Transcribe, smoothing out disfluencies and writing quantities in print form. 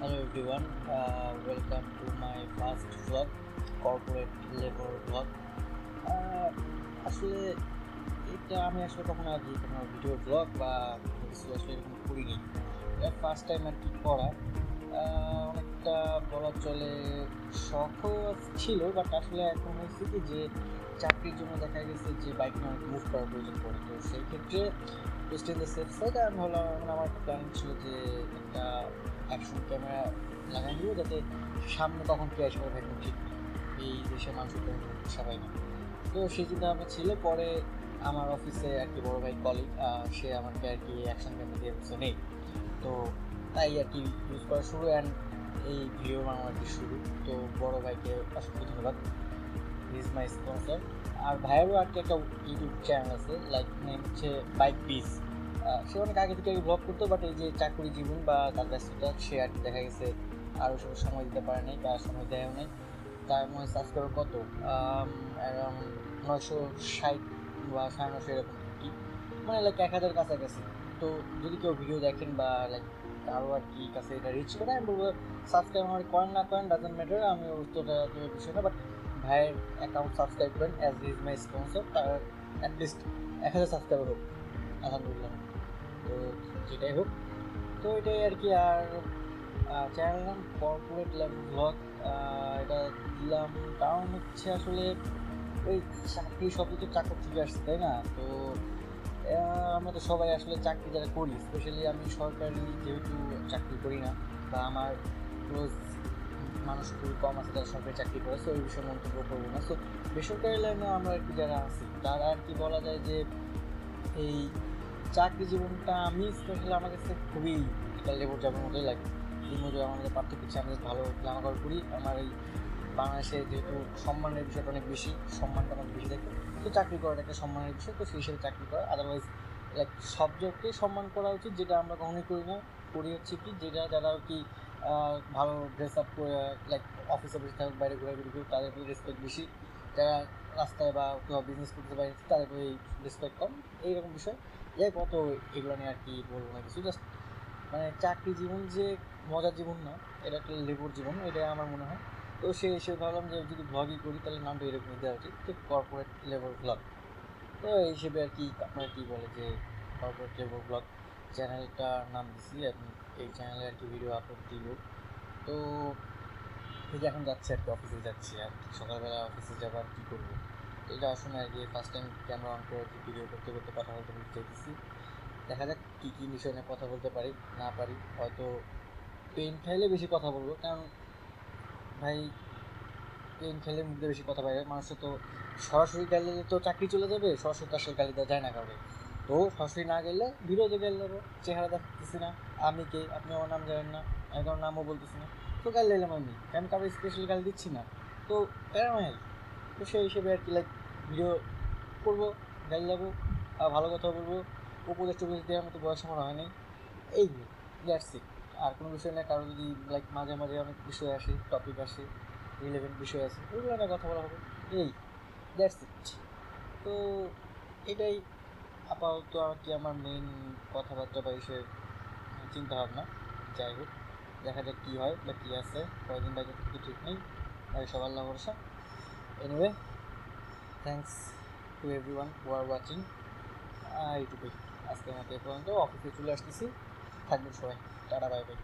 Hello everyone, welcome to my first vlog, corporate labor vlog. আহ, আসলে এটা আমি আসলে কখনো আগে কোনো ভিডিও ব্লগ বা কোনো কিছু আসলে এরকম করিনি। এটা ফার্স্ট টাইম আর কি করা। অনেকটা বলা চলে শখও ছিল, বাট আসলে এখন হয়েছে কি যে চাকরির জন্য দেখা গেছে যে বাইক নিয়ে অনেক মুভ করার প্রয়োজন পড়ে। তো সেই ক্ষেত্রে just in the safe side আমি ভাবলাম, আমার একটা প্ল্যানিং ছিল যে একটা অ্যাকশন ক্যামেরা লাগাই দিব, যাতে সামনে তখন কে আসবে ভাই কোনো ঠিক নেই, এই দেশের মানুষের তো সবাই না। তো সেই চিন্তা ভাবনা ছিল। পরে আমার অফিসে আর কি বড় ভাই কলিগ, সে আমাকে আর কি অ্যাকশন ক্যামেরা দিয়ে বলছে নেই। তো তাই আর কি ইউজ করা শুরু, অ্যান্ড এই ভিডিও বানানো আর কি শুরু। তো বড় ভাইকে অসংখ্য ধন্যবাদ, ইজ মাই স্পন্সর। আর ভাইয়েরও আর কি একটা ইউটিউব চ্যানেল আছে, লাইক নেম হচ্ছে বাইক পিস। সে অনেক আগে থেকে ব্লগ করতো, বাট এই যে চাকরি জীবন বা তার ব্যস্ততা, সে আর কি দেখা গেছে আরও সব সময় দিতে পারে নাই বা সময় দেয়ও নাই। তার মনে সাবস্ক্রাইবার কত, অ্যারাউন্ড 960 বা 950 এরকম কি, মানে লাইক 1000 কাছাকাছি। তো যদি কেউ ভিডিও দেখেন বা লাইক কারো আর কি কাছে এটা রিচ করে, আমি বলবো সাবস্ক্রাইব আমার করেন না করেন ডাজেন্ট ম্যাটার, আমি তোটা তোর বিষয় না, বাট ভাইয়ের অ্যাকাউন্ট সাবস্ক্রাইব করেন, অ্যাজ ইজ মাই স্পন্সর। তার অ্যাটলিস্ট 1000 সাবস্ক্রাইবার হোক, আলহামদুলিল্লাহ। তো যেটাই হোক, তো এটাই আর কি। আর চ্যানেল নাম কর্পোরেট লেভেল ব্লগ, এটা দিলাম কারণ হচ্ছে আসলে ওই চাকরি শব্দ তো চাকর থেকে আসছে, তাই না? তো আমরা তো সবাই আসলে চাকরি যারা করি, স্পেশালি আমি সরকারি যেহেতু চাকরি করি না, বা আমার ক্লোজ মানুষ খুবই কম আছে যারা সরকারি চাকরি করে, সো এই বিষয়ে মন্তব্য করবো না। সো বেসরকারি লাইনে আমরা আর কি যারা আছি, তারা আর কি বলা যায় যে এই চাকরি জীবনটা আমি স্পেশালি আমার কাছে খুবই একটা লেবর জবের মতোই লাগে। দিনমজুর আমাদের পার্থক্য হচ্ছে আমি ভালো জামাকাপড় পরি। আমার এই বাংলাদেশে যেহেতু সম্মানের বিষয়টা অনেক বেশি, সম্মানটা অনেক বেশি থাকে, তো চাকরি করাটা একটা সম্মানের বিষয়, তো সেই হিসেবে চাকরি করা। আদারওয়াইজ লাইক সব জবকে সম্মান করা উচিত, যেটা আমরা কখনোই করি না। করি হচ্ছে কি, যেটা যারা আর কি ভালো ড্রেস আপ করে, লাইক অফিসে বসে থাকুক, বাইরে ঘোরাঘুরি করুক, তাদের প্রতি রেসপেক্ট বেশি। যারা রাস্তায় বা কোথাও বিজনেস করতে পারে তাদের প্রতি রেসপেক্ট কম, এইরকম বিষয়। যাই কত এগুলো নিয়ে আর কি বলবো না কিছু, জাস্ট মানে চাকরি জীবন যে মজার জীবন না, এটা একটা লেবর জীবন, এটা আমার মনে হয়। তো সে এসে ভাবলাম যে যদি ব্লগই করি তাহলে নামটা এরকমই দেওয়া উচিত, যে কর্পোরেট লেবর ব্লগ। তো এই হিসেবে আর কি আপনারা কী বলে যে কর্পোরেট লেবর ব্লগ চ্যানেলটার নাম দিছি, এবং এই চ্যানেলে আর কি ভিডিও আপলোড দিব। তো এই যে এখন যাচ্ছি আর কি, অফিসে যাচ্ছি আর কি, সকালবেলা অফিসে যাবো আর কী করবো। তো যাওয়ার সময় আর কি ফার্স্ট টাইম ক্যামেরা অন করে আর কি ভিডিও করতে করতে কথা বলতে বলতে চাইতেছি। দেখা যাক কী কী বিষয় নিয়ে কথা বলতে পারি না পারি। হয়তো পেন খাইলে বেশি কথা বলবো, কারণ ভাই পেন খেলে মুখ দিয়ে বেশি কথা বাইরে। মানুষের তো সরাসরি গাইলে তো চাকরি চলে যাবে, সরাসরি তো আসলে গালি দেওয়া যায় না কাউকে। তো সরাসরি না গেলে ভিডিওতে গাইলে দেবো, চেহারা দেখতেছি না, আমি কে, আপনি আমার নাম জানেন না, আমি কারোর নামও বলতেছি না, তো গালি দিলাম আমি কারো স্পেশাল গালি দিচ্ছি না। তো প্যারামাইল, তো সেই হিসেবে আর কি লাইক ভিডিও করবো, গালি দেবো, আর ভালো কথা বলবো, উপদেশ টুপদেশ দেওয়ার মতো বয়স আমার হয় নাই। এই দ্যাটস ইট। আর কোনো বিষয় না, কারো যদি লাইক মাঝে মাঝে অনেক বিষয় আসে, টপিক আসে, রিলেভেন্ট বিষয় আছে, ওইগুলো নিয়ে কথা বলা হবে। এই দ্যাটস ইট। তো এটাই আপাতত আর কি আমার মেইন কথাবার্তা বা এসে চিন্তা ভাবনা। যাই হোক, দেখা যাক কী হয় বা কী আছে, কয়দিন বাকি কিছু ঠিক নেই, ভাই সবার আল্লাহ ভরসা। Anyway, thanks to every one who are watching. এইটুকুই আজকের মতো, এ পর্যন্ত। অফিসে চলে আসতেছি, থাকবেন সবাই, টাটা, বাই বাই।